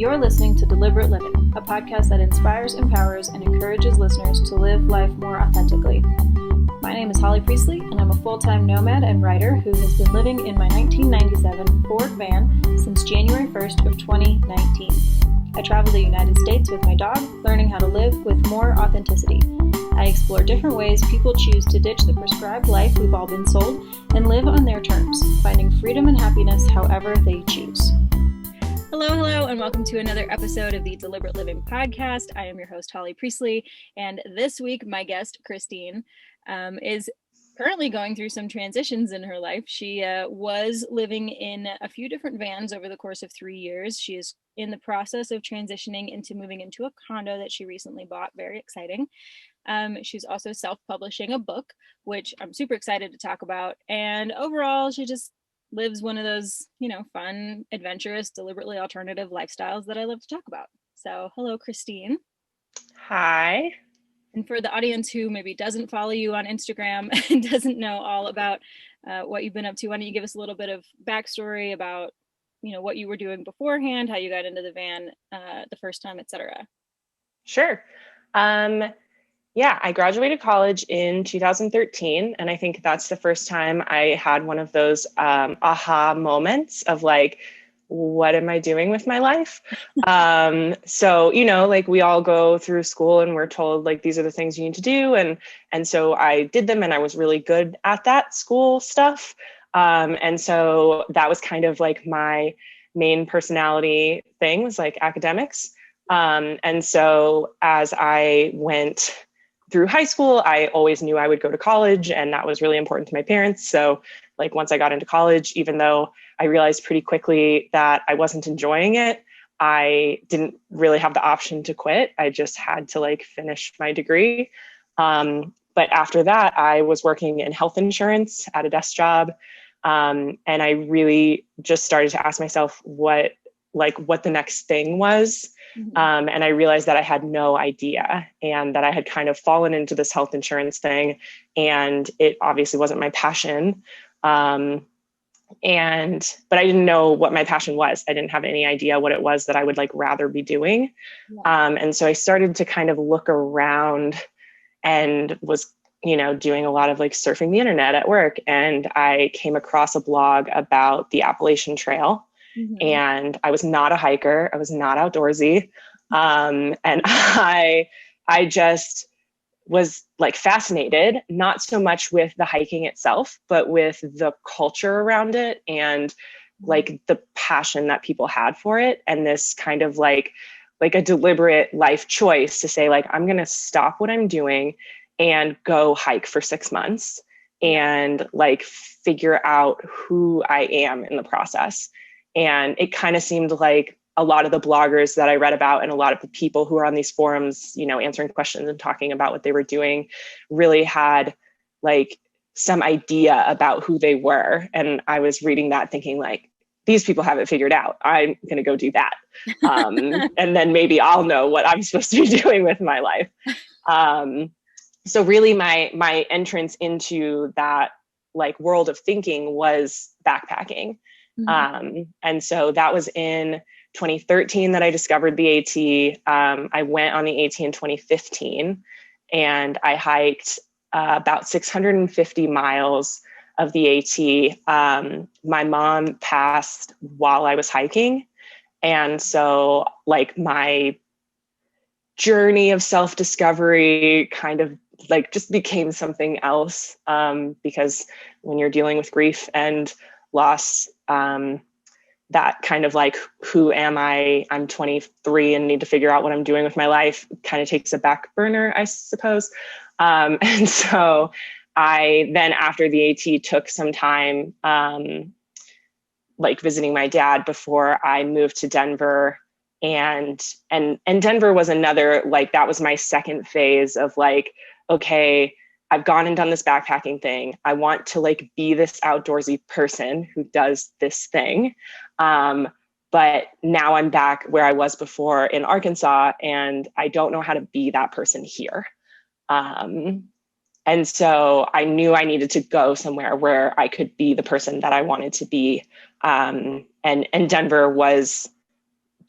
You're listening to Deliberate Living, a podcast that inspires, empowers, and encourages listeners to live life more authentically. My name is Holly Priestley, and I'm a full-time nomad and writer who has been living in my 1997 Ford van since January 1st of 2019. I travel the United States with my dog, learning how to live with more authenticity. I explore different ways people choose to ditch the prescribed life we've all been sold and live on their terms, finding freedom and happiness however they choose. Hello, and welcome to another episode of the Deliberate Living podcast. I am your host, Holly Priestley, and this week my guest, Christine, is currently going through some transitions in her life. She was living in a few different vans over the course of 3 years. She is in the process of transitioning into moving into a condo that she recently bought. Very exciting. She's also self-publishing a book, which I'm super excited to talk about. And overall, she just lives one of those, fun, adventurous, deliberately alternative lifestyles that I love to talk about. So hello, Christine. Hi. And for the audience who maybe doesn't follow you on Instagram and doesn't know all about what you've been up to, why don't you give us a little bit of backstory about, what you were doing beforehand, how you got into the van the first time, etc. Sure. I graduated college in 2013, and I think that's the first time I had one of those aha moments of like, what am I doing with my life? We all go through school and we're told like, these are the things you need to do. And so I did them and I was really good at that school stuff. And so that was kind of like my main personality thing was like academics. And so as I went through high school, I always knew I would go to college, and that was really important to my parents. So like once I got into college, even though I realized pretty quickly that I wasn't enjoying it, I didn't really have the option to quit. I just had to like finish my degree. But after that, I was working in health insurance at a desk job. And I really just started to ask myself what the next thing was. And I realized that I had no idea, and that I had kind of fallen into this health insurance thing, and it obviously wasn't my passion. But I didn't know what my passion was. I didn't have any idea what it was that I would like rather be doing. And so I started to kind of look around and was, doing a lot of like surfing the internet at work. And I came across a blog about the Appalachian Trail. And I was not a hiker. I was not outdoorsy. And I just was like fascinated, not so much with the hiking itself, but with the culture around it and like the passion that people had for it. And this kind of like a deliberate life choice to say like, I'm going to stop what I'm doing and go hike for 6 months and like figure out who I am in the process. And it kind of seemed like a lot of the bloggers that I read about and a lot of the people who are on these forums, answering questions and talking about what they were doing really had like some idea about who they were. And I was reading that thinking like, these people have it figured out. I'm going to go do that. And then maybe I'll know what I'm supposed to be doing with my life. So really my entrance into that like world of thinking was backpacking. And so that was in 2013 that I discovered the AT. I went on the AT in 2015, and I hiked about 650 miles of the AT. My mom passed while I was hiking. And so like my journey of self-discovery kind of like just became something else, because when you're dealing with grief and loss, that kind of like, who am I? I'm 23 and need to figure out what I'm doing with my life kind of takes a back burner, I suppose. And so I then after the AT took some time, like visiting my dad before I moved to Denver. And Denver was another, like, that was my second phase of like, okay, I've gone and done this backpacking thing. I want to like be this outdoorsy person who does this thing. But now I'm back where I was before in Arkansas, and I don't know how to be that person here. And so I knew I needed to go somewhere where I could be the person that I wanted to be. And Denver was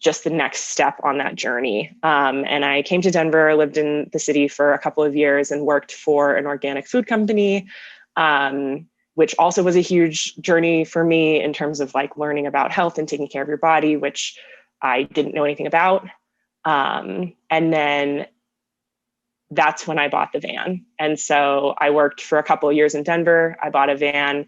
just the next step on that journey. And I came to Denver, lived in the city for a couple of years and worked for an organic food company, which also was a huge journey for me in terms of like learning about health and taking care of your body, which I didn't know anything about. And then that's when I bought the van. And so I worked for a couple of years in Denver. I bought a van,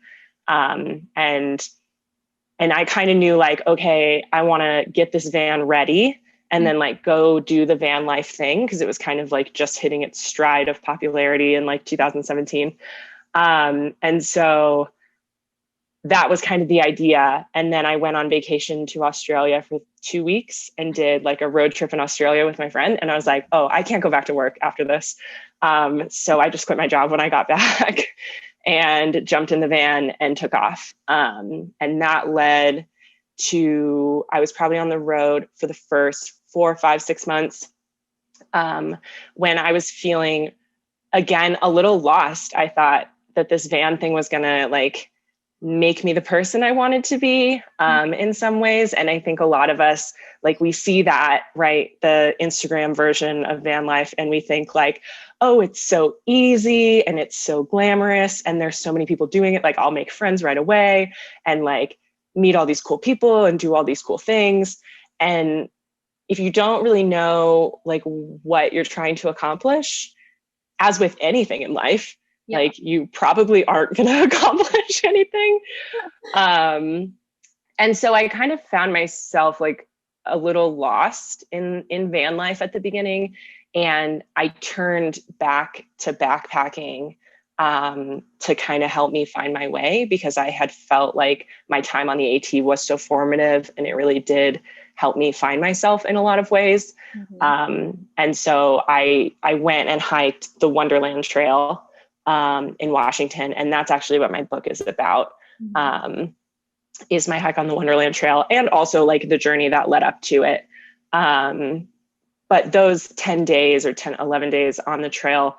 and I kind of knew like, okay, I want to get this van ready and then like go do the van life thing. Cause it was kind of like just hitting its stride of popularity in like 2017. And so that was kind of the idea. And then I went on vacation to Australia for 2 weeks and did like a road trip in Australia with my friend. And I was like, oh, I can't go back to work after this. So I just quit my job when I got back and jumped in the van and took off. And that led to, I was probably on the road for the first 4, 5, 6 months, when I was feeling, again, a little lost. I thought that this van thing was going to like make me the person I wanted to be, in some ways. And I think a lot of us, like, we see that, right, the Instagram version of van life, and we think like, oh, it's so easy and it's so glamorous and there's so many people doing it. Like, I'll make friends right away and like meet all these cool people and do all these cool things. And if you don't really know like what you're trying to accomplish, as with anything in life, like you probably aren't going to accomplish anything. And so I kind of found myself like a little lost in van life at the beginning. And I turned back to backpacking to kind of help me find my way, because I had felt like my time on the AT was so formative and it really did help me find myself in a lot of ways. And so I went and hiked the Wonderland Trail in Washington. And that's actually what my book is about, is my hike on the Wonderland Trail, and also like the journey that led up to it. But those 10 days or 11 days on the trail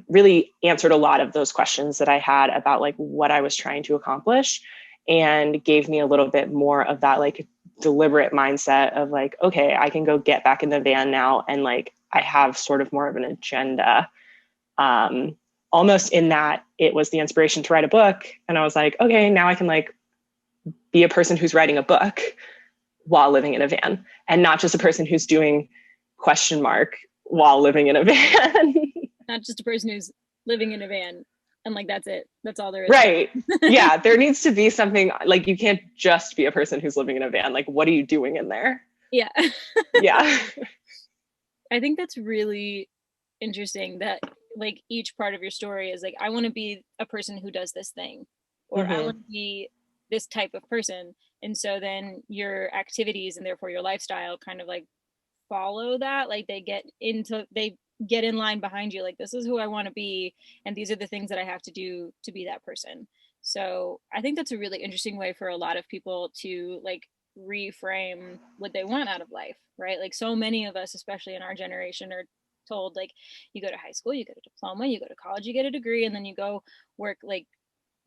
really answered a lot of those questions that I had about like what I was trying to accomplish, and gave me a little bit more of that like deliberate mindset of like, okay, I can go get back in the van now. And like, I have sort of more of an agenda. Almost in that it was the inspiration to write a book. And I was like, okay, now I can like be a person who's writing a book while living in a van, and not just a person who's doing ? While living in a van. Not just a person who's living in a van and like, that's it. That's all there is. Right. Yeah. There needs to be something like, you can't just be a person who's living in a van. Like, what are you doing in there? Yeah. Yeah. I think that's really interesting that like each part of your story is like, I want to be a person who does this thing, or I want to be this type of person. And so then your activities and therefore your lifestyle kind of like follow that. Like they get in line behind you. Like, this is who I want to be, and these are the things that I have to do to be that person. So I think that's a really interesting way for a lot of people to like reframe what they want out of life, right? Like, so many of us, especially in our generation, are told like, you go to high school, you get a diploma, you go to college, you get a degree, and then you go work. Like,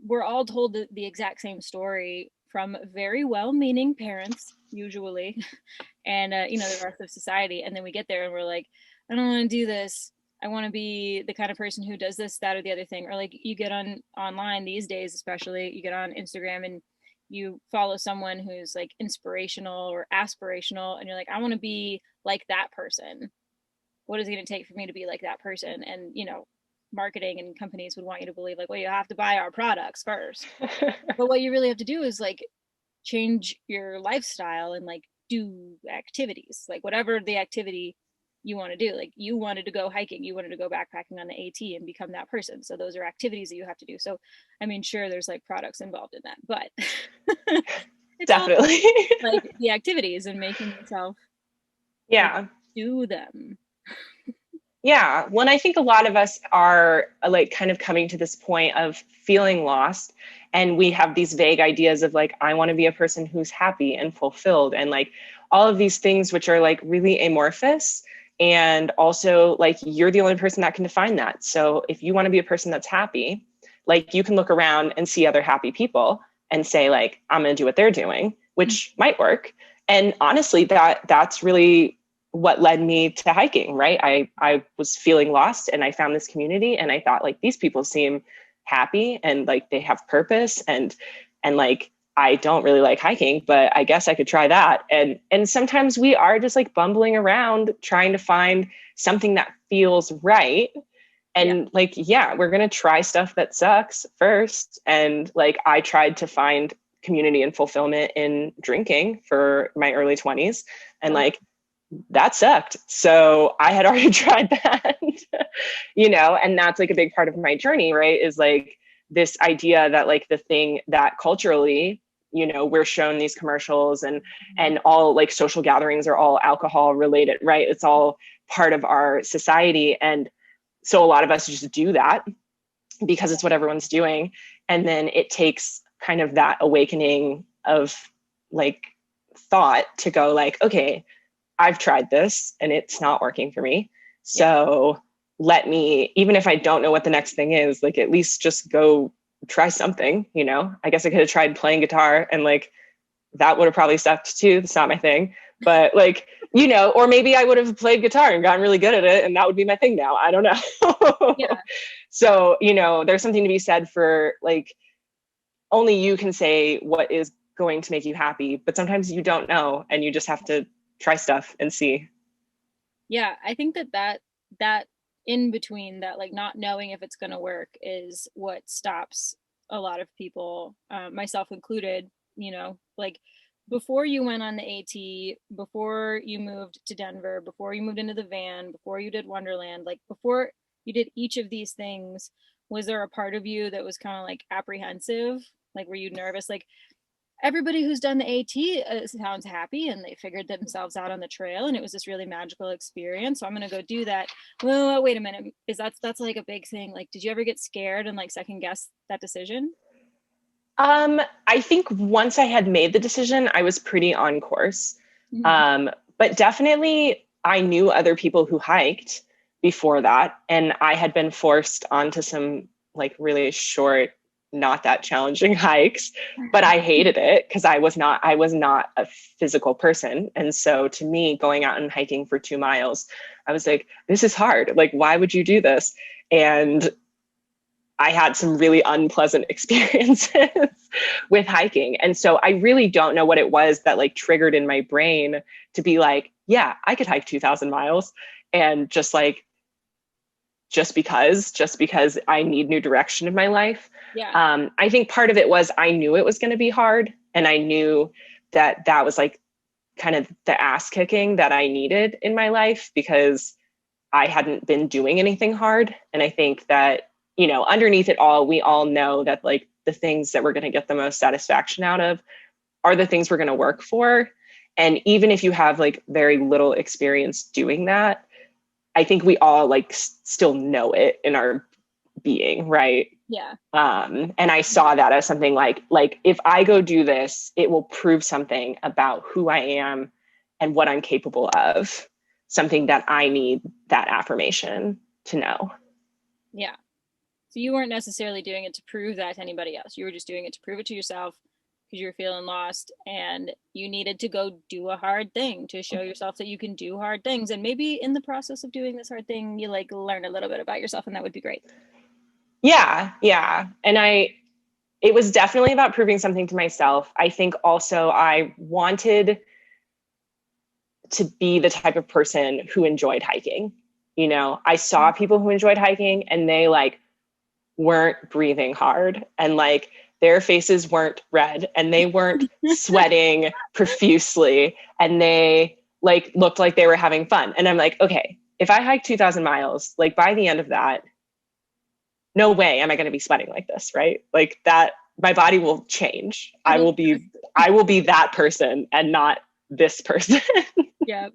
we're all told the exact same story from very well-meaning parents, usually, and the rest of society. And then we get there and we're like, I don't want to do this. I want to be the kind of person who does this, that, or the other thing. Or like, you get online these days, especially, you get on Instagram and you follow someone who's like inspirational or aspirational, and you're like, I want to be like that person. What is it going to take for me to be like that person? And marketing and companies would want you to believe like, well, you have to buy our products first. But what you really have to do is like change your lifestyle and like do activities, like whatever the activity you want to do. Like, you wanted to go hiking, you wanted to go backpacking on the AT and become that person. So those are activities that you have to do. So, I mean, sure, there's like products involved in that, but it's definitely like the activities and making yourself do them. Yeah. Well, and I think a lot of us are like kind of coming to this point of feeling lost, and we have these vague ideas of like, I want to be a person who's happy and fulfilled, and like all of these things, which are like really amorphous. And also like, you're the only person that can define that. So if you want to be a person that's happy, like, you can look around and see other happy people and say like, I'm going to do what they're doing, which might work. And honestly, that's really what led me to hiking, right? I was feeling lost and I found this community and I thought like these people seem happy and like they have purpose and like I don't really like hiking, but I guess I could try that. And sometimes we are just like bumbling around trying to find something that feels right. And like, yeah, we're going to try stuff that sucks first. And like, I tried to find community and fulfillment in drinking for my early 20s. And like, that sucked. So I had already tried that, you know, and that's like a big part of my journey, right? Is like this idea that like the thing that culturally, you know, we're shown these commercials and all like social gatherings are all alcohol related, right? It's all part of our society. And so a lot of us just do that because it's what everyone's doing. And then it takes kind of that awakening of like thought to go like, okay, I've tried this and it's not working for me. So let me, even if I don't know what the next thing is, like at least just go try something, you know. I guess I could have tried playing guitar and like that would have probably sucked too. That's not my thing. But like, you know, or maybe I would have played guitar and gotten really good at it and that would be my thing now. I don't know. So, you know, there's something to be said for like, only you can say what is going to make you happy, but sometimes you don't know and you just have to try stuff and see. Yeah, I think that in between, that like not knowing if it's going to work is what stops a lot of people, myself included, you know, like before you went on the AT, before you moved to Denver, before you moved into the van, before you did Wonderland, like before you did each of these things, was there a part of you that was kind of like apprehensive? Like, were you nervous? Like, everybody who's done the AT sounds happy and they figured themselves out on the trail and it was this really magical experience. So I'm going to go do that. Well, wait a minute. That's like a big thing. Like, did you ever get scared and like second guess that decision? I think once I had made the decision, I was pretty on course. But definitely I knew other people who hiked before that. And I had been forced onto some like really short, not that challenging hikes, but I hated it because I was not a physical person. And so to me, going out and hiking for 2 miles, I was like, this is hard. Like, why would you do this? And I had some really unpleasant experiences with hiking. And so I really don't know what it was that like triggered in my brain to be like, yeah, I could hike 2,000 miles. And just like, just because I need new direction in my life. I think part of it was I knew it was going to be hard. And I knew that that was like kind of the ass kicking that I needed in my life because I hadn't been doing anything hard. And I think that, you know, underneath it all, we all know that like the things that we're going to get the most satisfaction out of are the things we're going to work for. And even if you have like very little experience doing that, I think we all like still know it in our being, right? And I saw that as something like if I go do this, it will prove something about who I am and what I'm capable of, something that I need that affirmation to know. Yeah. So you weren't necessarily doing it to prove that to anybody else. You were just doing it to prove it to yourself because you were feeling lost and you needed to go do a hard thing to show yourself that you can do hard things. And maybe in the process of doing this hard thing, you like learn a little bit about yourself and that would be great. Yeah. And it was definitely about proving something to myself. I think also I wanted to be the type of person who enjoyed hiking. You know, I saw people who enjoyed hiking and they like weren't breathing hard and like their faces weren't red and they weren't sweating profusely and they like looked like they were having fun. And I'm like, okay, if I hike 2,000 miles, like by the end of that, no way am I going to be sweating like this, right? Like that, my body will change. I will be that person and not this person. Yeah.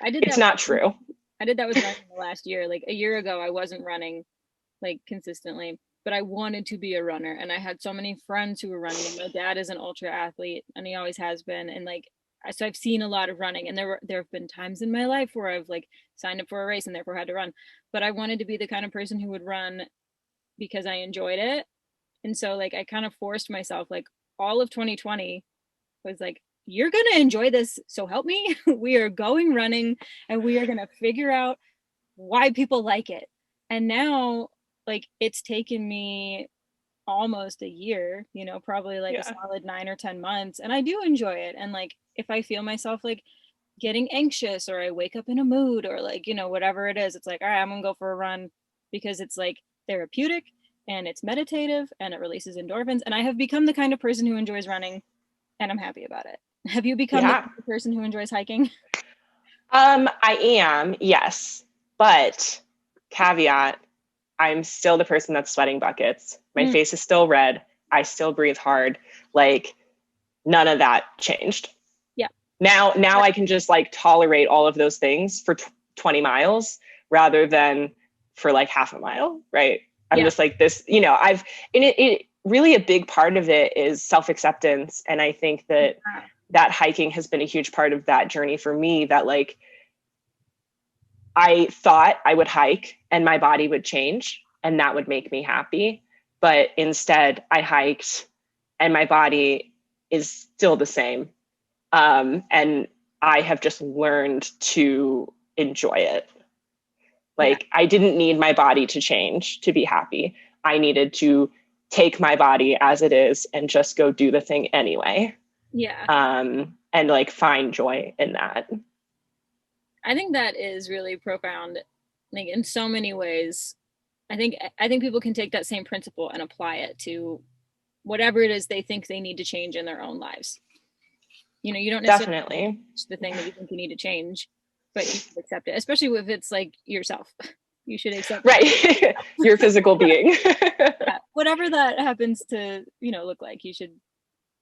I did that. It's not true. I did that with running the last year. Like a year ago, I wasn't running like consistently, but I wanted to be a runner. And I had so many friends who were running. And my dad is an ultra athlete and he always has been. And like, so I've seen a lot of running and there have been times in my life where I've like signed up for a race and therefore had to run, but I wanted to be the kind of person who would run because I enjoyed it. And so like, I kind of forced myself, like all of 2020 was like, you're going to enjoy this. So help me. We are going running and we are going to figure out why people like it. And now, like, it's taken me almost a year, you know, probably like a solid 9 or 10 months. And I do enjoy it. And like, if I feel myself like getting anxious or I wake up in a mood or like, you know, whatever it is, it's like, all right, I'm gonna go for a run because it's like therapeutic and it's meditative and it releases endorphins. And I have become the kind of person who enjoys running and I'm happy about it. Have you become the kind of person who enjoys hiking? I am, yes. But caveat, I'm still the person that's sweating buckets. My face is still red. I still breathe hard. Like, none of that changed. Yeah. Now I can just like tolerate all of those things for 20 miles rather than for like half a mile, right? I'm just like this, you know, it really a big part of it is self-acceptance. And I think that that hiking has been a huge part of that journey for me, that like, I thought I would hike and my body would change and that would make me happy. But instead I hiked and my body is still the same. And I have just learned to enjoy it. Like, I didn't need my body to change to be happy. I needed to take my body as it is and just go do the thing anyway. Yeah. And like find joy in that. I think that is really profound, like in so many ways. I think people can take that same principle and apply it to whatever it is they think they need to change in their own lives. You know, you don't necessarily change the thing that you think you need to change, but you should accept it, especially if it's like yourself. You should accept it. Your physical being. Whatever that happens to, you know, look like, you should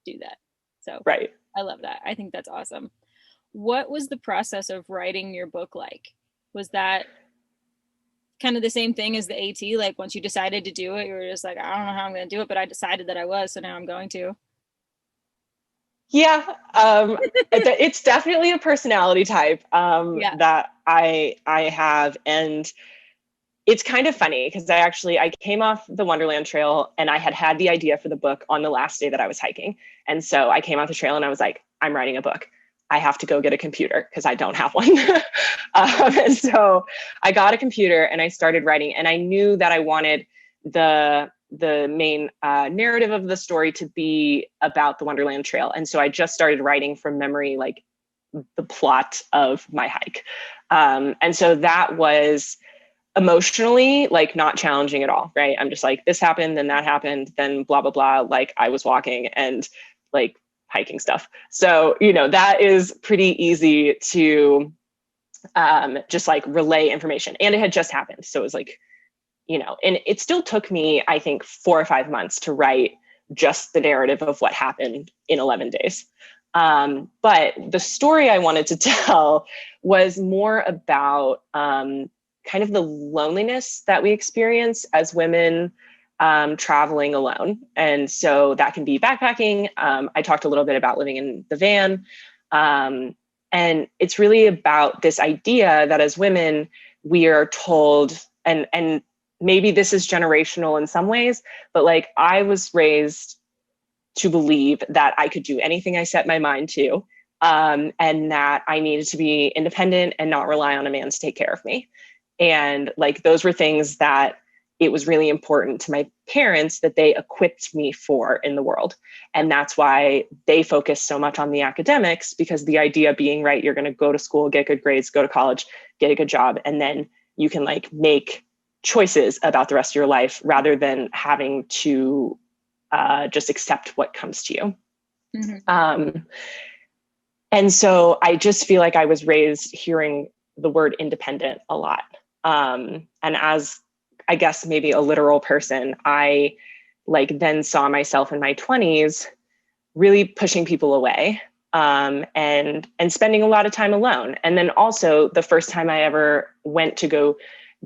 do that. So I love that. I think that's awesome. What was the process of writing your book like? Was that kind of the same thing as the AT? Like, once you decided to do it, you were just like, I don't know how I'm going to do it, but I decided that I was, so now I'm going to. Yeah, it's definitely a personality type that I have. And it's kind of funny because I came off the Wonderland Trail and I had the idea for the book on the last day that I was hiking. And so I came off the trail and I was like, I'm writing a book. I have to go get a computer because I don't have one. And so I got a computer and I started writing, and I knew that I wanted the main narrative of the story to be about the Wonderland Trail. And so I just started writing from memory, like the plot of my hike. And so that was emotionally like not challenging at all, right? I'm just like, this happened, then that happened, then blah, blah, blah. Like, I was walking and like hiking stuff. So, you know, that is pretty easy to just like relay information. And it had just happened. So it was like, you know, and it still took me, I think, 4 or 5 months to write just the narrative of what happened in 11 days. But the story I wanted to tell was more about kind of the loneliness that we experience as women traveling alone. And so that can be backpacking. I talked a little bit about living in the van. And it's really about this idea that as women, we are told, and maybe this is generational in some ways, but like, I was raised to believe that I could do anything I set my mind to, and that I needed to be independent and not rely on a man to take care of me. And like, those were things that it was really important to my parents that they equipped me for in the world. And that's why they focus so much on the academics, because the idea being, right, you're going to go to school, get good grades, go to college, get a good job, and then you can like make choices about the rest of your life rather than having to just accept what comes to you. Mm-hmm. And so I just feel like I was raised hearing the word independent a lot. And as, I guess, maybe a literal person, I like then saw myself in my 20s really pushing people away, and spending a lot of time alone. And then also the first time I ever went to go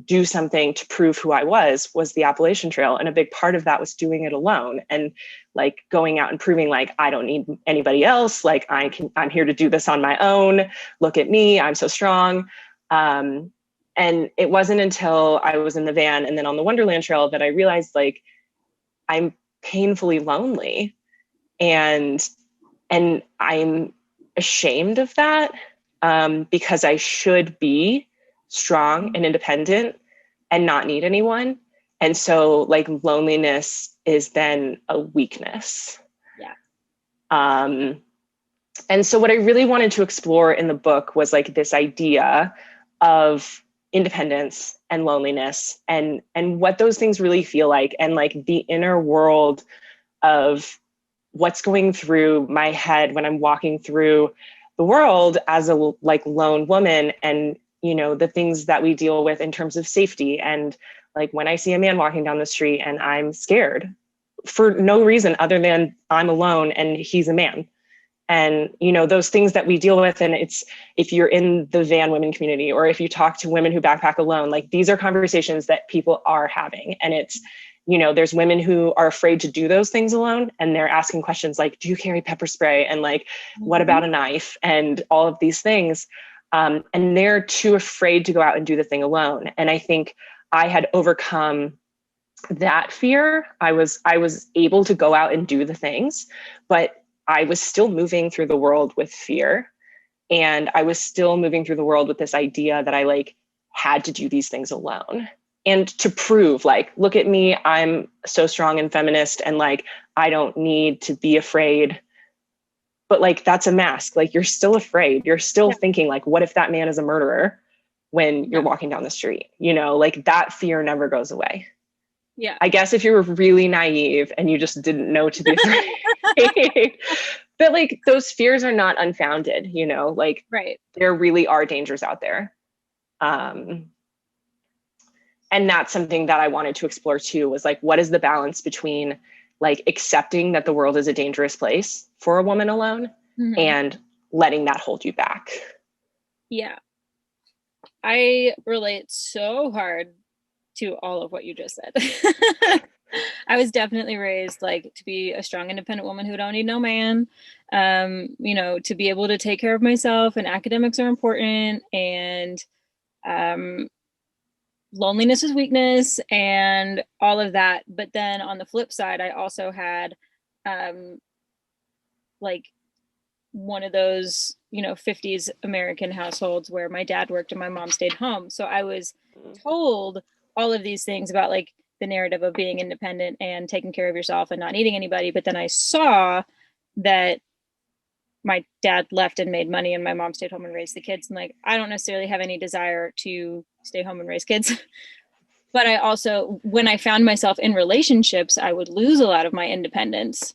do something to prove who I was the Appalachian Trail. And a big part of that was doing it alone and like going out and proving like, I don't need anybody else. Like, I'm here to do this on my own. Look at me. I'm so strong. And it wasn't until I was in the van and then on the Wonderland Trail that I realized like, I'm painfully lonely and I'm ashamed of that, because I should be strong and independent and not need anyone. And so like loneliness is then a weakness. Yeah. And so what I really wanted to explore in the book was like this idea of independence and loneliness and what those things really feel like, and like the inner world of what's going through my head when I'm walking through the world as a like lone woman, and you know the things that we deal with in terms of safety, and like when I see a man walking down the street and I'm scared for no reason other than I'm alone and he's a man. And, you know, those things that we deal with. And it's, if you're in the van women community, or if you talk to women who backpack alone, like these are conversations that people are having. And it's, you know, there's women who are afraid to do those things alone. And they're asking questions like, do you carry pepper spray? And like, what about a knife? And all of these things. And they're too afraid to go out and do the thing alone. And I think I had overcome that fear. I was able to go out and do the things, but I was still moving through the world with fear. And I was still moving through the world with this idea that I like had to do these things alone. And to prove like, look at me, I'm so strong and feminist, and like, I don't need to be afraid. But like, that's a mask. Like, you're still afraid. You're still thinking like, what if that man is a murderer when you're walking down the street? You know, like that fear never goes away. Yeah. I guess if you were really naive and you just didn't know to be afraid, but like those fears are not unfounded, you know, like right. There really are dangers out there. And that's something that I wanted to explore too, was like, what is the balance between like accepting that the world is a dangerous place for a woman alone and letting that hold you back? Yeah. I relate so hard to all of what you just said. I was definitely raised like to be a strong, independent woman who don't need no man, you know, to be able to take care of myself, and academics are important, and loneliness is weakness, and all of that. But then on the flip side, I also had like one of those, you know, 50s American households where my dad worked and my mom stayed home. So I was told all of these things about like the narrative of being independent and taking care of yourself and not needing anybody. But then I saw that my dad left and made money and my mom stayed home and raised the kids. And like, I don't necessarily have any desire to stay home and raise kids. But I also, when I found myself in relationships, I would lose a lot of my independence,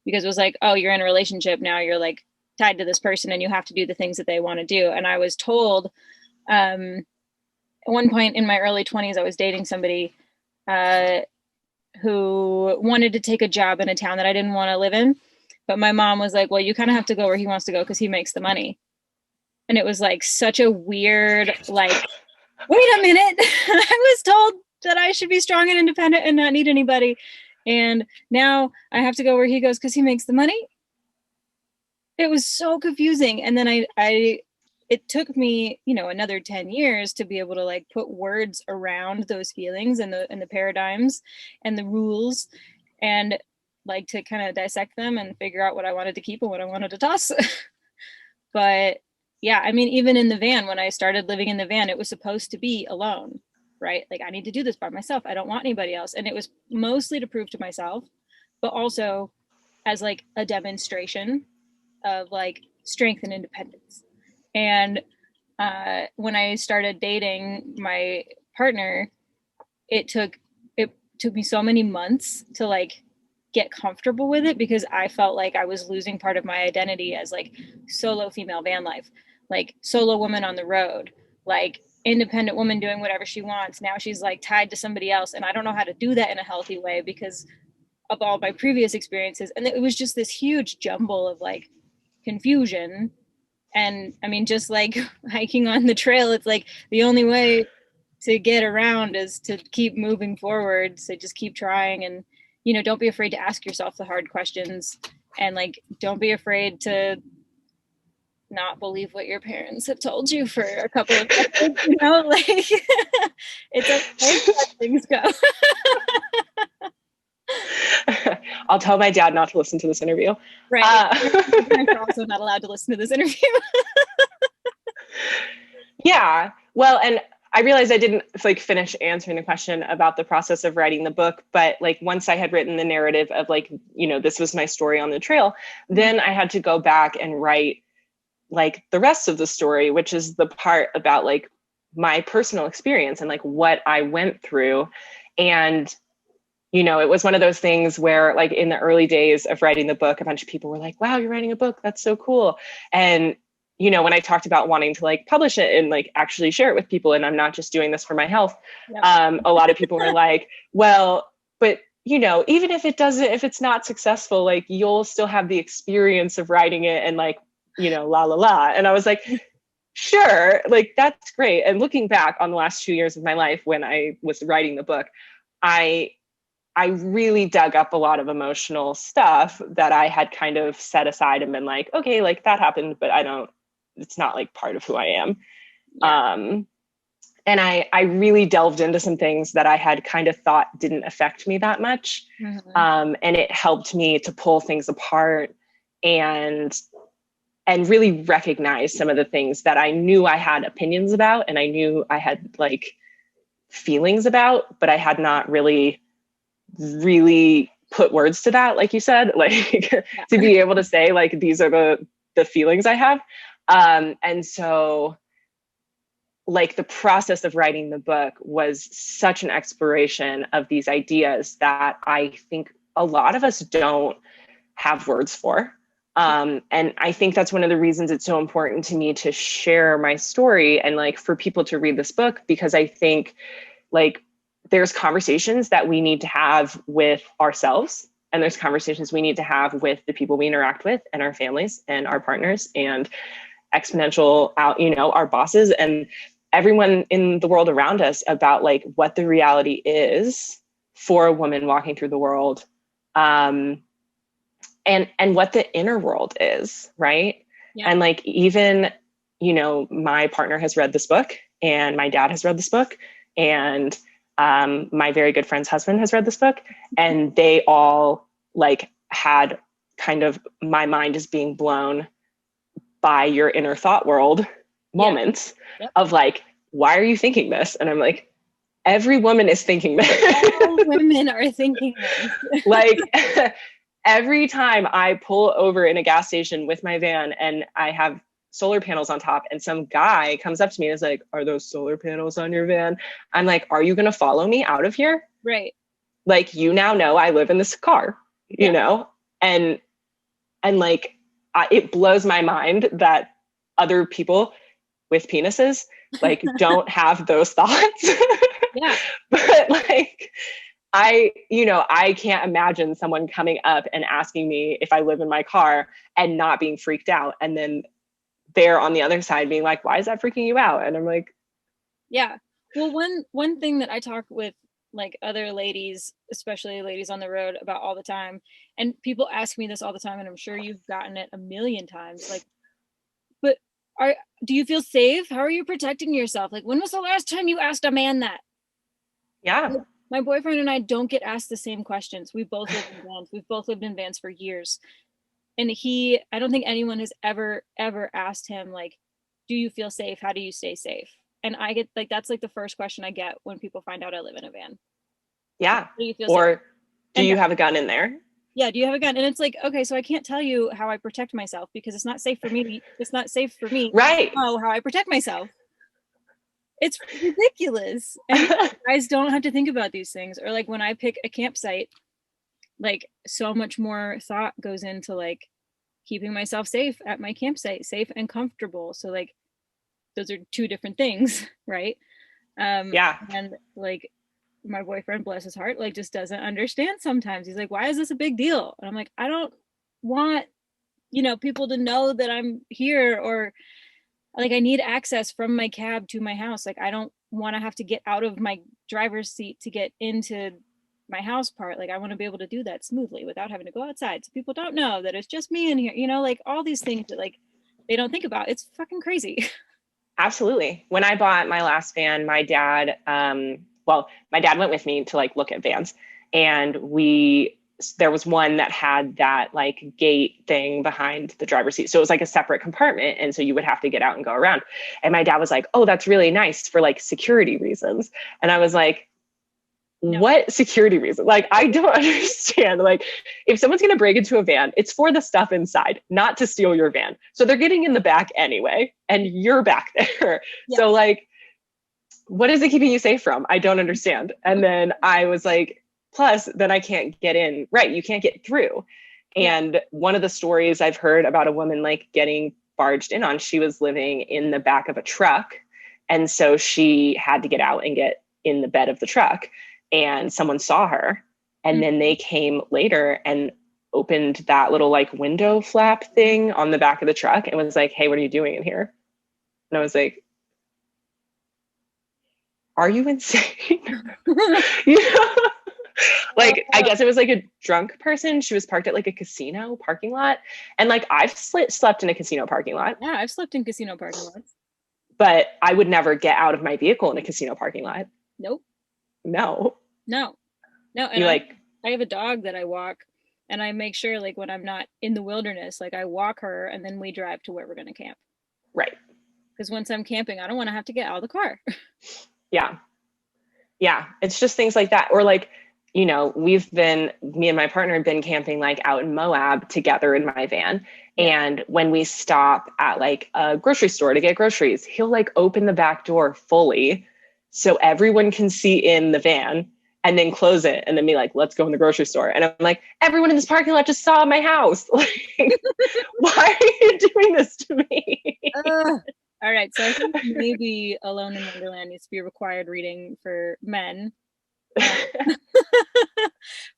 because it was like, oh, you're in a relationship now, you're like tied to this person and you have to do the things that they want to do. And I was told, at one point in my early 20s, I was dating somebody who wanted to take a job in a town that I didn't want to live in. But my mom was like, well, you kind of have to go where he wants to go because he makes the money. And it was like such a weird, like, wait a minute. I was told that I should be strong and independent and not need anybody. And now I have to go where he goes because he makes the money. It was so confusing. And then it took me, you know, another 10 years to be able to like put words around those feelings and the paradigms and the rules, and like to kind of dissect them and figure out what I wanted to keep and what I wanted to toss. But yeah, I mean, even in the van, when I started living in the van, it was supposed to be alone, right? Like, I need to do this by myself. I don't want anybody else. And it was mostly to prove to myself, but also as like a demonstration of like strength and independence. And when I started dating my partner, it took me so many months to like get comfortable with it, because I felt like I was losing part of my identity as like solo female van life, like solo woman on the road, like independent woman doing whatever she wants. Now she's like tied to somebody else, and I don't know how to do that in a healthy way because of all my previous experiences. And it was just this huge jumble of like confusion. And I mean, just like hiking on the trail, it's like the only way to get around is to keep moving forward. So just keep trying, and, you know, don't be afraid to ask yourself the hard questions, and like, don't be afraid to not believe what your parents have told you for a couple of decades, you know, like it's okay to let things go. I'll tell my dad not to listen to this interview. Right. My parents are also not allowed to listen to this interview. Yeah. Well, and I realized I didn't like finish answering the question about the process of writing the book, but like once I had written the narrative of like, you know, this was my story on the trail, then I had to go back and write like the rest of the story, which is the part about like my personal experience and like what I went through. And, you know, it was one of those things where like in the early days of writing the book, a bunch of people were like, wow, you're writing a book. That's so cool. And, you know, when I talked about wanting to like publish it and like actually share it with people, and I'm not just doing this for my health, a lot of people were like, well, but you know, even if if it's not successful, like you'll still have the experience of writing it and like, you know, la, la, la. And I was like, sure, like that's great. And looking back on the last 2 years of my life when I was writing the book, I really dug up a lot of emotional stuff that I had kind of set aside and been like, okay, like that happened, but it's not like part of who I am. Yeah. And I really delved into some things that I had kind of thought didn't affect me that much. Mm-hmm. And it helped me to pull things apart and really recognize some of the things that I knew I had opinions about and I knew I had like feelings about, but I had not really put words to that, like you said, like to be able to say like, these are the feelings I have. And so like the process of writing the book was such an exploration of these ideas that I think a lot of us don't have words for. And I think that's one of the reasons it's so important to me to share my story and like for people to read this book, because I think like there's conversations that we need to have with ourselves, and there's conversations we need to have with the people we interact with and our families and our partners and exponential out, you know, our bosses and everyone in the world around us about like what the reality is for a woman walking through the world. And what the inner world is, right? Yeah. And like, even, you know, my partner has read this book and my dad has read this book and my very good friend's husband has read this book, and they all like had kind of my mind is being blown by your inner thought world moments of like, why are you thinking this? And I'm like, every woman is thinking this. All women are thinking this. Like every time I pull over in a gas station with my van and I have solar panels on top and some guy comes up to me and is like, are those solar panels on your van? I'm like, are you going to follow me out of here? Right. Like, you now know I live in this car, you know? And like, it blows my mind that other people with penises, like, don't have those thoughts. Yeah. But like, I can't imagine someone coming up and asking me if I live in my car and not being freaked out. And then they're on the other side being like, why is that freaking you out? And I'm like, yeah. Well, one thing that I talk with like other ladies, especially ladies on the road, about all the time, and people ask me this all the time, and I'm sure you've gotten it a million times, like, but do you feel safe? How are you protecting yourself? Like, when was the last time you asked a man that? Yeah. Like, my boyfriend and I don't get asked the same questions. We both live in vans. We've both lived in vans for years. And I don't think anyone has ever asked him, like, do you feel safe? How do you stay safe? And I get like, that's like the first question I get when people find out I live in a van. Yeah. Do you feel or safe? Do you have a gun in there? Yeah. Do you have a gun? And it's like, okay, so I can't tell you how I protect myself because it's not safe for me. It's not safe for me. Right. To know how I protect myself. It's ridiculous. And guys don't have to think about these things. Or like when I pick a campsite, like so much more thought goes into like keeping myself safe at my campsite, safe and comfortable. So like those are two different things, right? Yeah. And like my boyfriend, bless his heart, like just doesn't understand sometimes. He's like, why is this a big deal? And I'm like, I don't want, people to know that I'm here, or like I need access from my cab to my house. Like I don't want to have to get out of my driver's seat to get into my house part. Like I want to be able to do that smoothly without having to go outside, so people don't know that it's just me in here, like all these things that like they don't think about. It's fucking crazy. Absolutely. When I bought my last van, my dad went with me to like look at vans, and we there was one that had that like gate thing behind the driver's seat. So it was like a separate compartment. And so you would have to get out and go around. And my dad was like, oh, that's really nice for like security reasons. And I was like, No. what security reason? Like, I don't understand. Like, if someone's going to break into a van, it's for the stuff inside, not to steal your van. So they're getting in the back anyway, and you're back there. Yeah. So like, what is it keeping you safe from? I don't understand. And then I was like, plus then I can't get in. Right. You can't get through. And one of the stories I've heard about a woman like getting barged in on, she was living in the back of a truck. And so she had to get out and get in the bed of the truck. And someone saw her, and then they came later and opened that little like window flap thing on the back of the truck and was like, hey, what are you doing in here? And I was like, are you insane? You know? Like, I guess it was like a drunk person. She was parked at like a casino parking lot. And like, I've slept in a casino parking lot. Yeah, I've slept in casino parking lots. But I would never get out of my vehicle in a casino parking lot. Nope. No. And I have a dog that I walk, and I make sure like when I'm not in the wilderness, like I walk her and then we drive to where we're going to camp. Right. Because once I'm camping, I don't want to have to get out of the car. Yeah. It's just things like that. Or like, you know, me and my partner have been camping like out in Moab together in my van. And when we stop at like a grocery store to get groceries, he'll like open the back door fully so everyone can see in the van, and then close it and then be like, let's go in the grocery store. And I'm like, everyone in this parking lot just saw my house. Like, why are you doing this to me? All right. So I think maybe Alone in Wonderland needs to be required reading for men.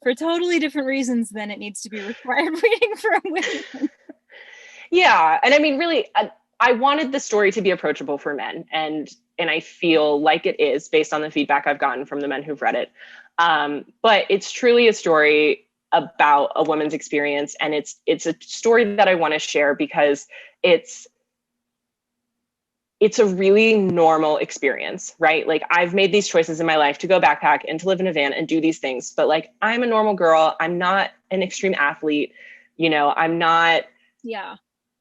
For totally different reasons than it needs to be required reading for women. Yeah. And I mean, really, I wanted the story to be approachable for men. And I feel like it is based on the feedback I've gotten from the men who've read it. But it's truly a story about a woman's experience. And it's a story that I want to share because it's a really normal experience, right? Like, I've made these choices in my life to go backpack and to live in a van and do these things, but like, I'm a normal girl. I'm not an extreme athlete. You know, I'm not,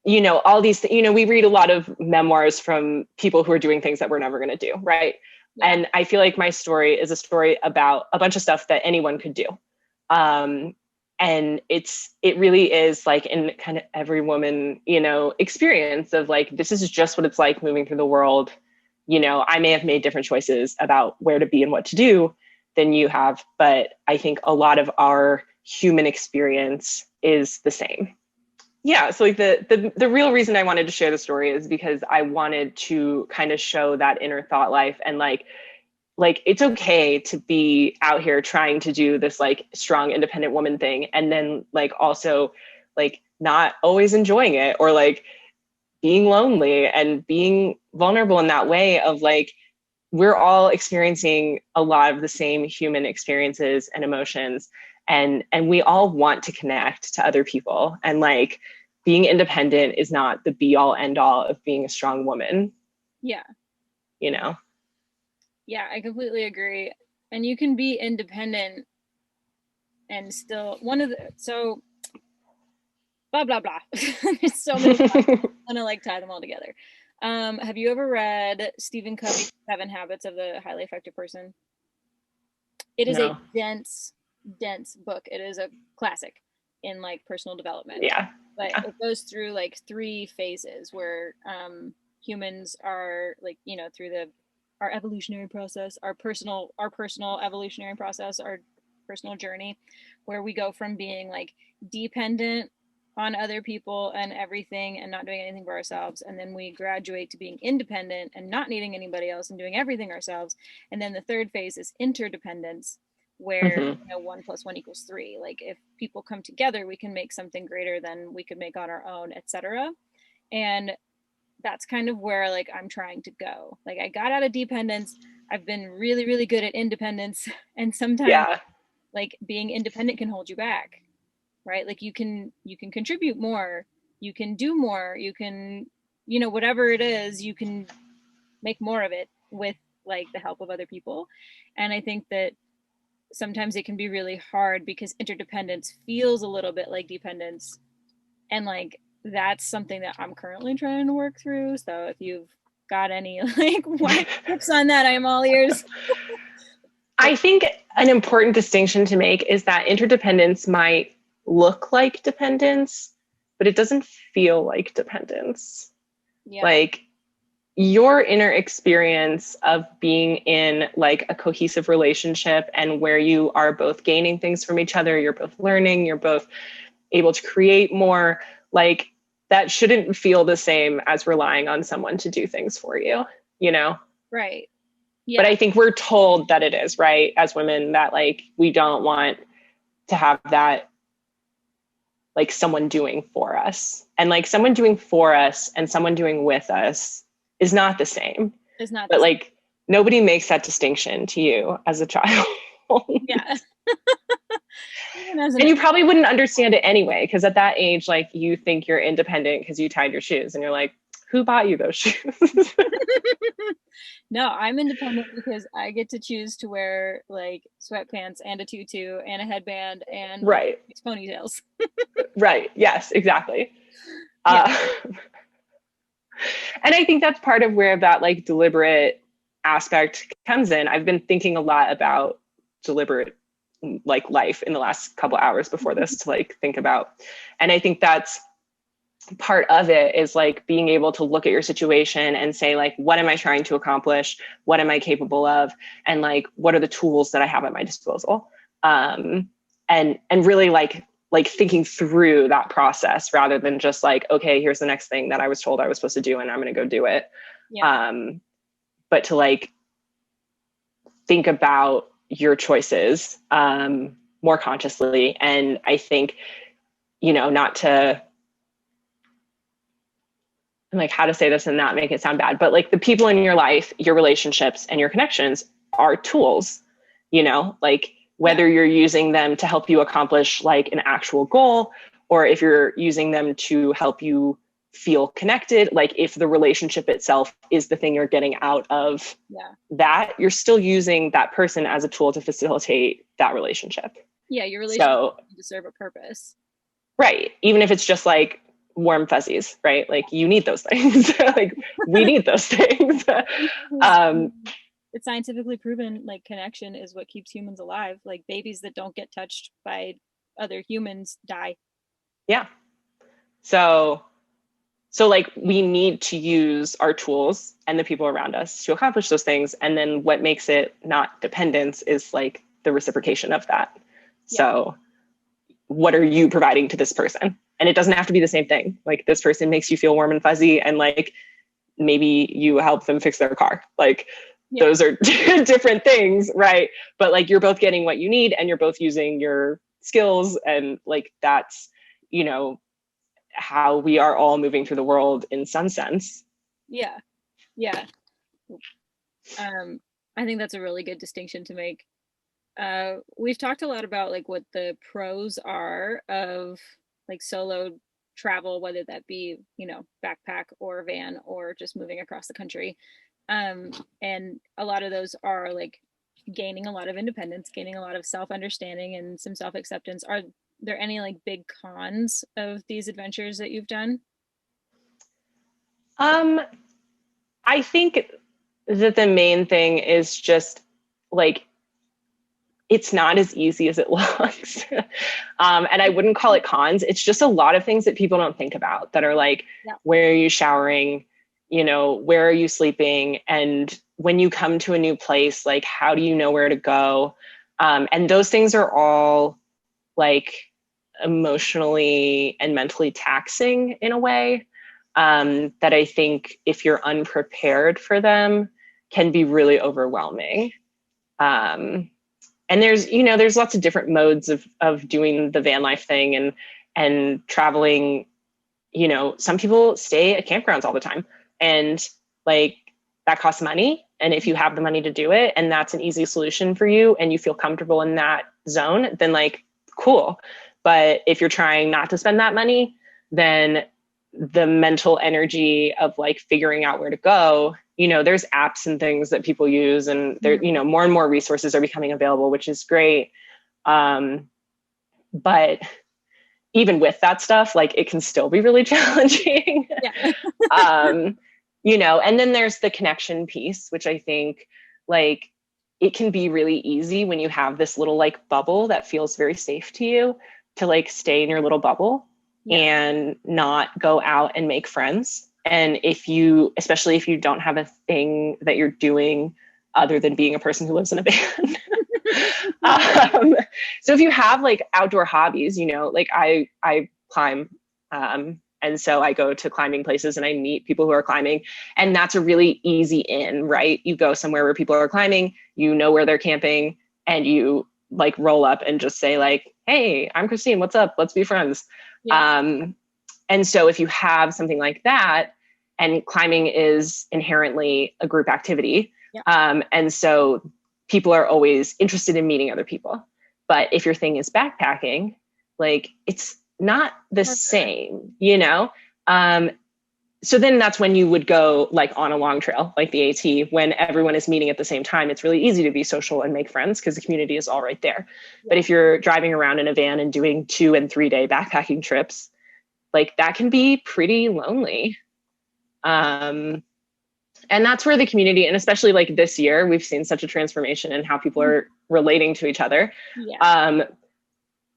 you know, all these, you know, we read a lot of memoirs from people who are doing things that we're never going to do. Right. Yeah. And I feel like my story is a story about a bunch of stuff that anyone could do. And it really is like in kind of every woman, you know, experience of like, this is just what it's like moving through the world. You know, I may have made different choices about where to be and what to do than you have, but I think a lot of our human experience is the same. Yeah. So like the real reason I wanted to share the story is because I wanted to kind of show that inner thought life and like it's okay to be out here trying to do this like strong independent woman thing, and then like also like not always enjoying it, or like being lonely and being vulnerable in that way of like, we're all experiencing a lot of the same human experiences and emotions, and we all want to connect to other people, and like being independent is not the be all end all of being a strong woman. Yeah. You know? Yeah, I completely agree. And you can be independent and still so blah, blah, blah. There's so many thoughts. I'm gonna like tie them all together. Have you ever read Stephen Covey's 7 Habits of the Highly Effective Person? It is a dense book. It is a classic in like personal development. Yeah. But it goes through like 3 phases where humans are like, you know, through our evolutionary process, our personal evolutionary process, our personal journey, where we go from being like dependent on other people and everything and not doing anything for ourselves, and then we graduate to being independent and not needing anybody else and doing everything ourselves. And then the 3rd phase is interdependence, where you know, 1 + 1 = 3. Like, if people come together, we can make something greater than we could make on our own, etc. And that's kind of where like I'm trying to go. Like, I got out of dependence. I've been really, really good at independence, and sometimes like being independent can hold you back, right? Like you can contribute more, you can do more, you can, you know, whatever it is, you can make more of it with like the help of other people. And I think that sometimes it can be really hard because interdependence feels a little bit like dependence. And like, that's something that I'm currently trying to work through. So if you've got any like wise tips on that, I am all ears. I think an important distinction to make is that interdependence might look like dependence, but it doesn't feel like dependence. Yeah. Like your inner experience of being in like a cohesive relationship and where you are both gaining things from each other, you're both learning, you're both able to create more, like that shouldn't feel the same as relying on someone to do things for you, you know? Right. Yeah. But I think we're told that it is, right? As women, that like we don't want to have that like someone doing for us. And like someone doing for us and someone doing with us is not the same. It's not. But like nobody makes that distinction to you as a child. Yeah. And you probably wouldn't understand it anyway, because at that age, like you think you're independent because you tied your shoes and you're like, who bought you those shoes? No, I'm independent because I get to choose to wear like sweatpants and a tutu and a headband and right. Ponytails. Right. Yes, exactly. Yeah. And I think that's part of where that like deliberate aspect comes in. I've been thinking a lot about deliberate like life in the last couple hours before this to like think about. And I think that's part of it, is like being able to look at your situation and say like, what am I trying to accomplish? What am I capable of? And like, what are the tools that I have at my disposal? And really like thinking through that process rather than just like, okay, here's the next thing that I was told I was supposed to do and I'm going to go do it. Yeah. But to like think about your choices more consciously. And I think, you know, not to like how to say this and not make it sound bad, but like the people in your life, your relationships and your connections are tools, you know, like whether you're using them to help you accomplish like an actual goal, or if you're using them to help you feel connected, like if the relationship itself is the thing you're getting out of that, you're still using that person as a tool to facilitate that relationship. Yeah, your relationship needs to serve a purpose. Right. Even if it's just like warm fuzzies, right? Like you need those things. Like we need those things. It's scientifically proven like connection is what keeps humans alive. Like babies that don't get touched by other humans die. Yeah. So like we need to use our tools and the people around us to accomplish those things. And then what makes it not dependence is like the reciprocation of that. Yeah. So what are you providing to this person? And it doesn't have to be the same thing. Like this person makes you feel warm and fuzzy and like maybe you help them fix their car. Like those are different things, right? But like you're both getting what you need and you're both using your skills, and like that's, you know, how we are all moving through the world in some sense. Yeah. Yeah. I think that's a really good distinction to make. We've talked a lot about like what the pros are of like solo travel, whether that be, you know, backpack or van or just moving across the country. And a lot of those are like gaining a lot of independence, gaining a lot of self-understanding and some self-acceptance. Are there any like big cons of these adventures that you've done? I think that the main thing is just like, it's not as easy as it looks. And I wouldn't call it cons. It's just a lot of things that people don't think about that are like, where are you showering? You know, where are you sleeping? And when you come to a new place, like, how do you know where to go? And those things are all like emotionally and mentally taxing in a way that I think if you're unprepared for them can be really overwhelming. And there's, you know, there's lots of different modes of doing the van life thing and traveling. You know, some people stay at campgrounds all the time, and like that costs money. And if you have the money to do it and that's an easy solution for you and you feel comfortable in that zone, then like, cool. But if you're trying not to spend that money, then the mental energy of like figuring out where to go, you know, there's apps and things that people use, and there, you know, more and more resources are becoming available, which is great. But even with that stuff, like it can still be really challenging. You know, and then there's the connection piece, which I think like it can be really easy when you have this little like bubble that feels very safe to you to like stay in your little bubble and not go out and make friends. And if you, especially if you don't have a thing that you're doing other than being a person who lives in a van. So if you have like outdoor hobbies, you know, like I climb, and so I go to climbing places and I meet people who are climbing, and that's a really easy in, right? You go somewhere where people are climbing, you know where they're camping, and you like roll up and just say like, hey, I'm Christine, what's up? Let's be friends. And so if you have something like that, and climbing is inherently a group activity, and so people are always interested in meeting other people. But if your thing is backpacking, like it's not the same, you know? So then that's when you would go like on a long trail, like the AT, when everyone is meeting at the same time. It's really easy to be social and make friends because the community is all right there. But if you're driving around in a van and doing 2 and 3 day backpacking trips, like that can be pretty lonely. And that's where the community, and especially like this year, we've seen such a transformation in how people are relating to each other.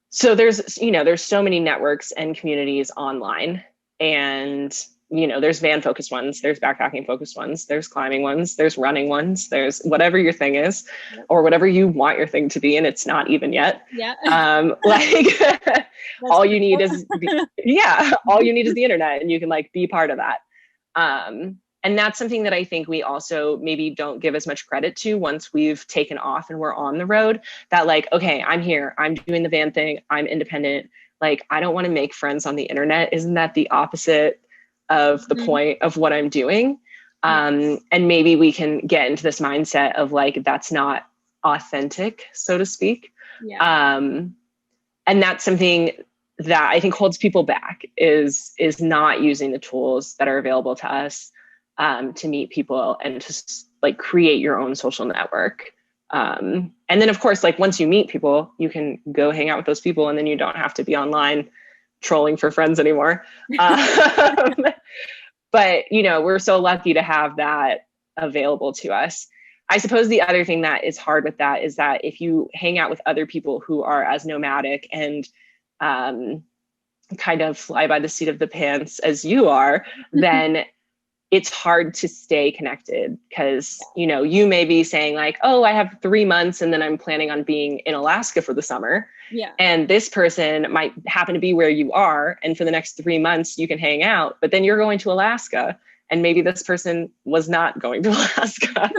So there's, you know, there's so many networks and communities online, and, you know, there's van focused ones, there's backpacking focused ones, there's climbing ones, there's running ones, there's whatever your thing is, or whatever you want your thing to be. And it's not even yet. Like all you need is, all you need is the internet, and you can like be part of that. And that's something that I think we also maybe don't give as much credit to once we've taken off and we're on the road, that like, okay, I'm here, I'm doing the van thing, I'm independent. Like, I don't want to make friends on the internet. Isn't that the opposite of the point of what I'm doing? And maybe we can get into this mindset of like, that's not authentic, so to speak. And that's something that I think holds people back, is not using the tools that are available to us to meet people and to like create your own social network. And then of course, like once you meet people, you can go hang out with those people, and then you don't have to be online trolling for friends anymore. But you know, we're so lucky to have that available to us. I suppose the other thing that is hard with that is that if you hang out with other people who are as nomadic and kind of fly by the seat of the pants as you are, then it's hard to stay connected, because, you know, you may be saying like, oh, I have 3 months and then I'm planning on being in Alaska for the summer. And this person might happen to be where you are, and for the next 3 months you can hang out, but then you're going to Alaska, and maybe this person was not going to Alaska.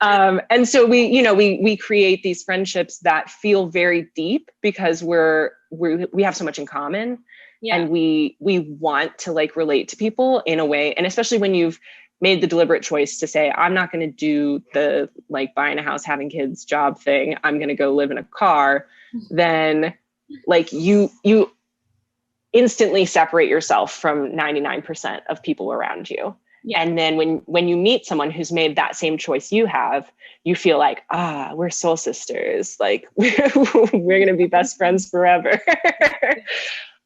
And so we create these friendships that feel very deep because we have so much in common. And we want to like relate to people in a way. And especially when you've made the deliberate choice to say, I'm not going to do the like buying a house, having kids job thing, I'm going to go live in a car, then like you instantly separate yourself from 99% of people around you. And then when you meet someone who's made that same choice you have, you feel like, we're soul sisters. Like we're going to be best friends forever.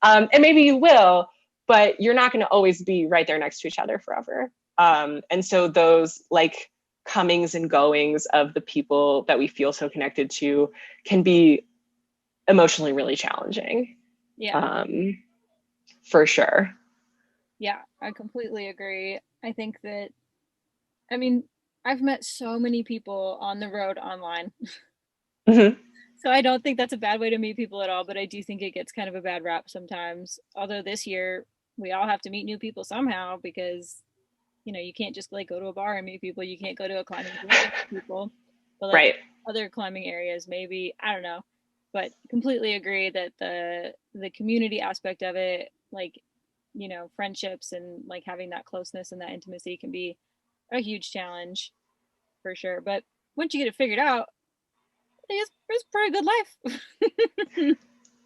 And maybe you will, but you're not going to always be right there next to each other forever. And so those like comings and goings of the people that we feel so connected to can be emotionally really challenging. For sure. Yeah, I completely agree. I think that, I mean, I've met so many people on the road online. So I don't think that's a bad way to meet people at all, but I do think it gets kind of a bad rap sometimes. Although this year we all have to meet new people somehow, because, you know, you can't just like go to a bar and meet people. You can't go to a climbing group and meet people. But like other climbing areas, maybe, I don't know. But completely agree that the community aspect of it, like, you know, friendships and like having that closeness and that intimacy can be a huge challenge for sure. But once you get it figured out, it's a pretty good life.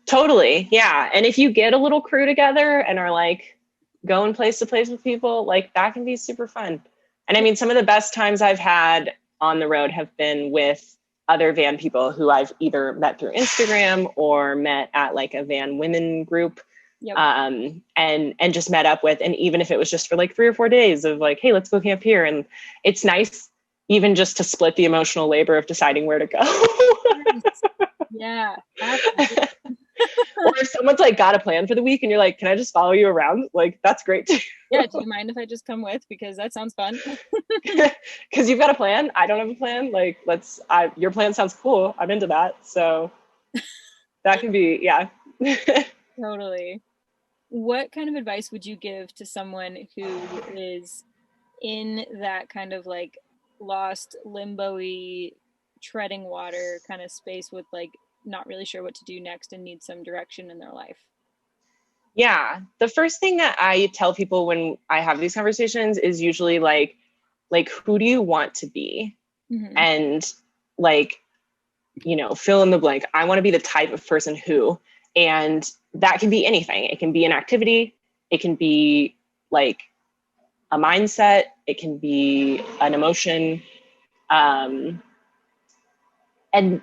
Totally. Yeah. And if you get a little crew together and are like, going place to place with people, like that can be super fun. And I mean, some of the best times I've had on the road have been with other van people who I've either met through Instagram or met at like a van women group. Yep. And just met up with, and even if it was just for like 3 or 4 days of like, hey, let's go camp here. And it's nice even just to split the emotional labor of deciding where to go. Yeah. Or if someone's like got a plan for the week and you're like, can I just follow you around? Like, that's great too. Yeah. Do you mind if I just come with? Because that sounds fun. Because you've got a plan. I don't have a plan. Like, your plan sounds cool. I'm into that. So that can be, yeah. Totally. What kind of advice would you give to someone who is in that kind of like lost, limbo-y, treading water kind of space with like not really sure what to do next and need some direction in their life? Yeah. The first thing that I tell people when I have these conversations is usually like, who do you want to be? Mm-hmm. And like, fill in the blank. I want to be the type of person who, and that can be anything. It can be an activity. It can be like a mindset. It can be an emotion. And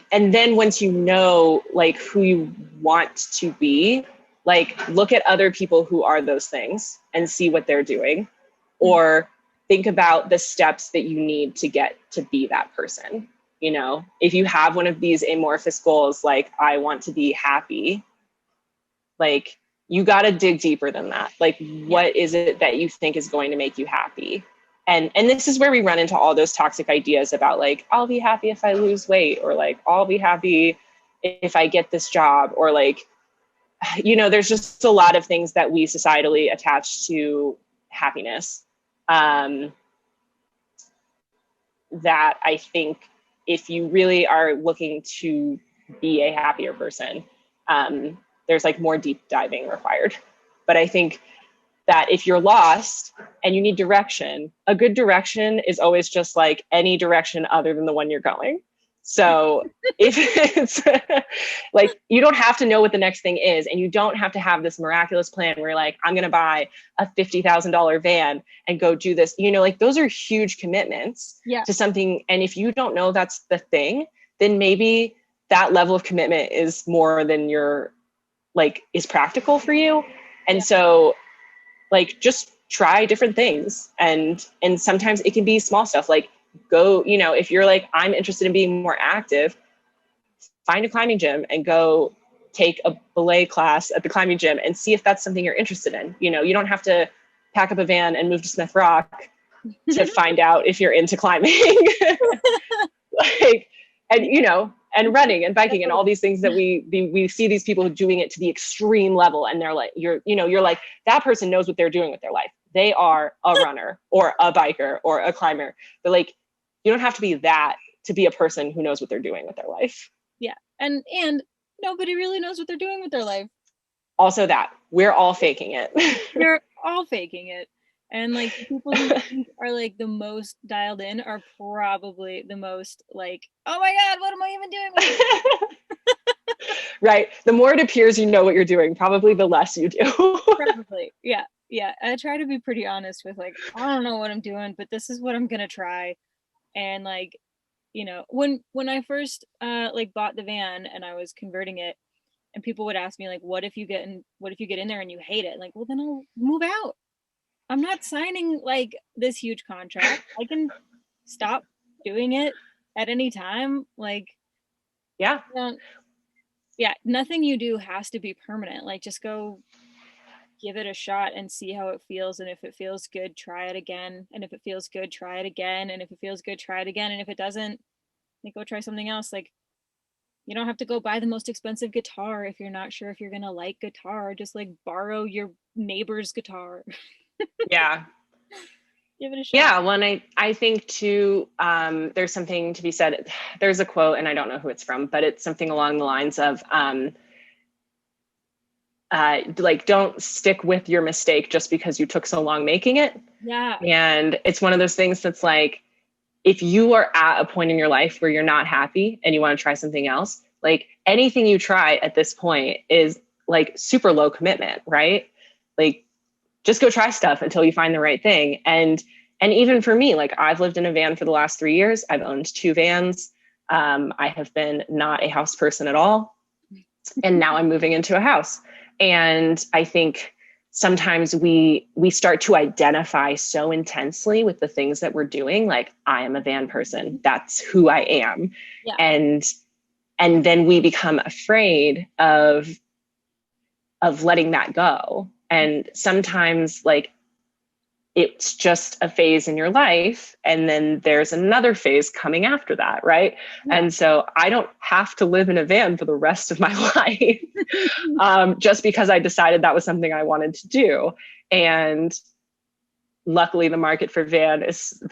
then once you know like who you want to be, like look at other people who are those things and see what they're doing, or think about the steps that you need to get to be that person. If you have one of these amorphous goals, like I want to be happy, like you got to dig deeper than that. Like, what is it that you think is going to make you happy? And this is where we run into all those toxic ideas about like, I'll be happy if I lose weight, or like, I'll be happy if I get this job, or like, there's just a lot of things that we societally attach to happiness. That I think if you really are looking to be a happier person, there's like more deep diving required. But I think that if you're lost and you need direction, a good direction is always just like any direction other than the one you're going. So if it's like, you don't have to know what the next thing is, and you don't have to have this miraculous plan where you're like, I'm going to buy a $50,000 van and go do this, like those are huge commitments to something. And if you don't know that's the thing, then maybe that level of commitment is more than you're like is practical for you. And so like, just try different things. And sometimes it can be small stuff, like go, if you're like, I'm interested in being more active, find a climbing gym and go take a belay class at the climbing gym and see if that's something you're interested in. You don't have to pack up a van and move to Smith Rock to find out if you're into climbing. Like, and running and biking and all these things that we see these people doing it to the extreme level. And they're like, you're like, that person knows what they're doing with their life. They are a runner or a biker or a climber. But like, you don't have to be that to be a person who knows what they're doing with their life. Yeah. And nobody really knows what they're doing with their life. Also that we're all faking it. They're all faking it. And like people who are like the most dialed in are probably the most like, oh my God, what am I even doing with this? Right. The more it appears you know what you're doing, probably the less you do. Probably. Yeah. Yeah. I try to be pretty honest with like, I don't know what I'm doing, but this is what I'm gonna try. And like, when I first like bought the van and I was converting it, and people would ask me like, what if you get in there and you hate it? Like, well, then I'll move out. I'm not signing like this huge contract. I can stop doing it at any time. Like, yeah. Nothing you do has to be permanent. Like, just go give it a shot and see how it feels. And if it feels good, try it again. And if it feels good, try it again. And if it feels good, try it again. And if it doesn't, like, go try something else. Like, you don't have to go buy the most expensive guitar if you're not sure if you're going to like guitar. Just like borrow your neighbor's guitar. Yeah. Give it a shot. Yeah. Well, I think too, there's something to be said. There's a quote, and I don't know who it's from, but it's something along the lines of, like, don't stick with your mistake just because you took so long making it. Yeah. And it's one of those things that's like, if you are at a point in your life where you're not happy and you want to try something else, like anything you try at this point is like super low commitment, right? Like, just go try stuff until you find the right thing. And even for me, like I've lived in a van for the last 3 years. I've owned 2 vans. I have been not a house person at all. And now I'm moving into a house. And I think sometimes we start to identify so intensely with the things that we're doing. Like, I am a van person. That's who I am. Yeah. And then we become afraid of letting that go. And sometimes, like, it's just a phase in your life, and then there's another phase coming after that, right? Yeah. And so I don't have to live in a van for the rest of my life just because I decided that was something I wanted to do. And luckily, the market for vans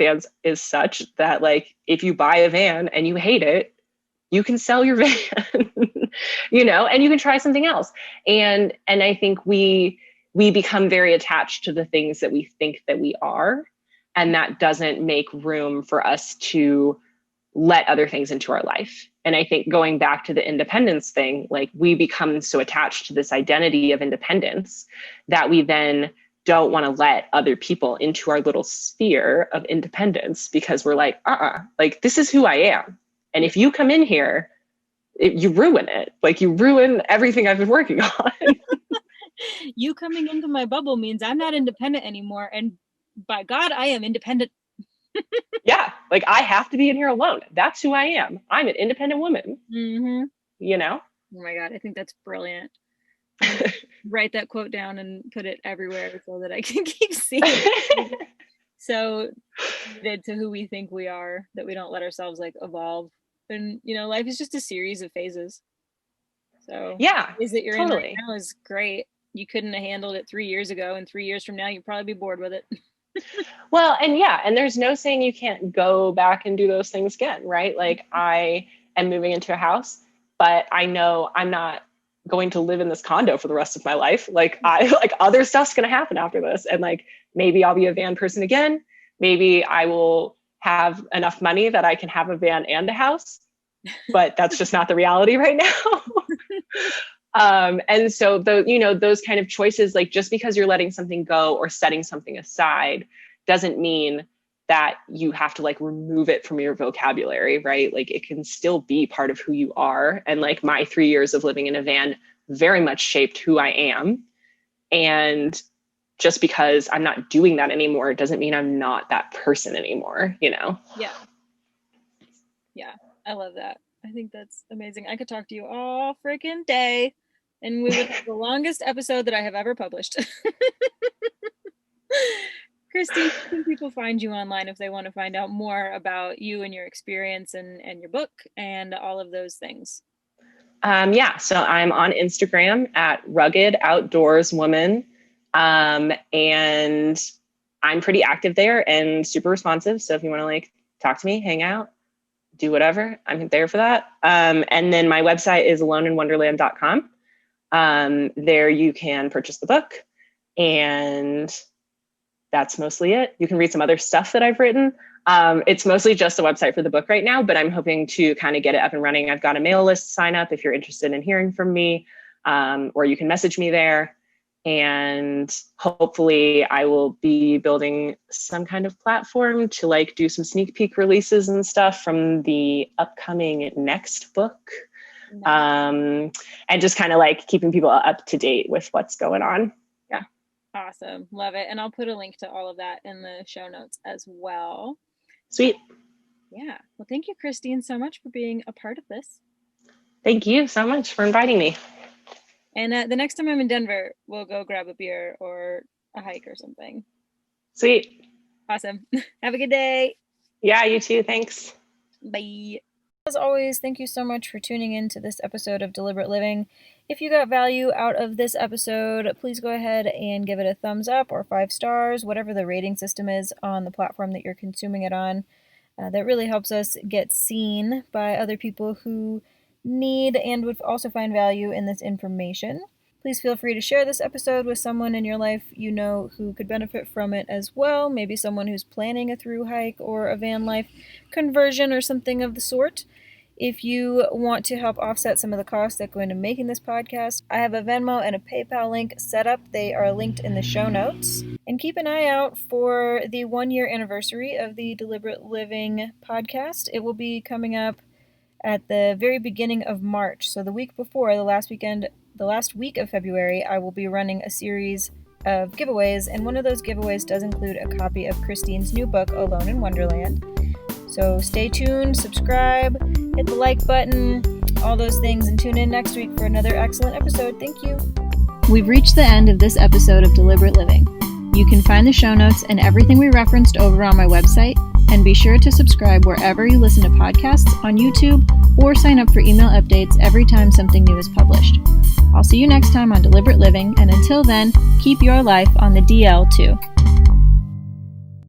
is such that, like, if you buy a van and you hate it, you can sell your van, you know, and you can try something else. And I think we become very attached to the things that we think that we are, and that doesn't make room for us to let other things into our life. And I think going back to the independence thing, like, we become so attached to this identity of independence that we then don't want to let other people into our little sphere of independence, because we're like, like, this is who I am. And if you come in here, you ruin it. Like, you ruin everything I've been working on. You coming into my bubble means I'm not independent anymore. And by God, I am independent. Yeah. Like, I have to be in here alone. That's who I am. I'm an independent woman. Mm-hmm. You know? Oh my God. I think that's brilliant. Write that quote down and put it everywhere so that I can keep seeing it. So committed to who we think we are, that we don't let ourselves, like, evolve. And, you know, life is just a series of phases. So yeah, the phase that you're totally. in right now is great. You couldn't have handled it 3 years ago, and 3 years from now, you'd probably be bored with it. Well, and yeah, and there's no saying you can't go back and do those things again, right? Like, I am moving into a house, but I know I'm not going to live in this condo for the rest of my life. Like, other stuff's going to happen after this. And, like, maybe I'll be a van person again. Maybe I will have enough money that I can have a van and a house, but that's just not the reality right now. And so those kind of choices, like, just because you're letting something go or setting something aside doesn't mean that you have to, like, remove it from your vocabulary, right? Like, it can still be part of who you are. And, like, my 3 years of living in a van very much shaped who I am. And just because I'm not doing that anymore doesn't mean I'm not that person anymore, you know? Yeah. Yeah. I love that. I think that's amazing. I could talk to you all freaking day, and we would have the longest episode that I have ever published. Christine, how can people find you online if they want to find out more about you and your experience and your book and all of those things? Yeah, so I'm on Instagram at Rugged Outdoors Woman. And I'm pretty active there and super responsive. So if you want to, like, talk to me, hang out, do whatever, I'm there for that. And then my website is aloneinwonderland.com. There you can purchase the book, and that's mostly it. You can read some other stuff that I've written. It's mostly just a website for the book right now, but I'm hoping to kind of get it up and running. I've got a mail list sign up if you're interested in hearing from me, or you can message me there. And hopefully I will be building some kind of platform to, like, do some sneak peek releases and stuff from the upcoming next book. And just kind of, like, keeping people up to date with what's going on. Yeah. Awesome. Love it. And I'll put a link to all of that in the show notes as well. Sweet. Yeah. Well, thank you, Christine, so much for being a part of this. Thank you so much for inviting me. And the next time I'm in Denver, we'll go grab a beer or a hike or something. Sweet. Awesome. Have a good day. Yeah, you too. Thanks. Bye. As always, thank you so much for tuning in to this episode of Deliberate Living. If you got value out of this episode, please go ahead and give it a thumbs up or 5 stars, whatever the rating system is on the platform that you're consuming it on. That really helps us get seen by other people who need and would also find value in this information. Please feel free to share this episode with someone in your life you know who could benefit from it as well. Maybe someone who's planning a through hike or a van life conversion or something of the sort. If you want to help offset some of the costs that go into making this podcast, I have a Venmo and a PayPal link set up. They are linked in the show notes. And keep an eye out for the 1-year anniversary of the Deliberate Living podcast. It will be coming up at the very beginning of March. So the week before, the last week of February, I will be running a series of giveaways, and one of those giveaways does include a copy of Christine's new book, Alone in Wonderland. So stay tuned, subscribe, hit the like button, all those things, and tune in next week for another excellent episode. Thank you. We've reached the end of this episode of Deliberate Living. You can find the show notes and everything we referenced over on my website, and be sure to subscribe wherever you listen to podcasts on YouTube, or sign up for email updates every time something new is published. I'll see you next time on Deliberate Living, and until then, keep your life on the DL too.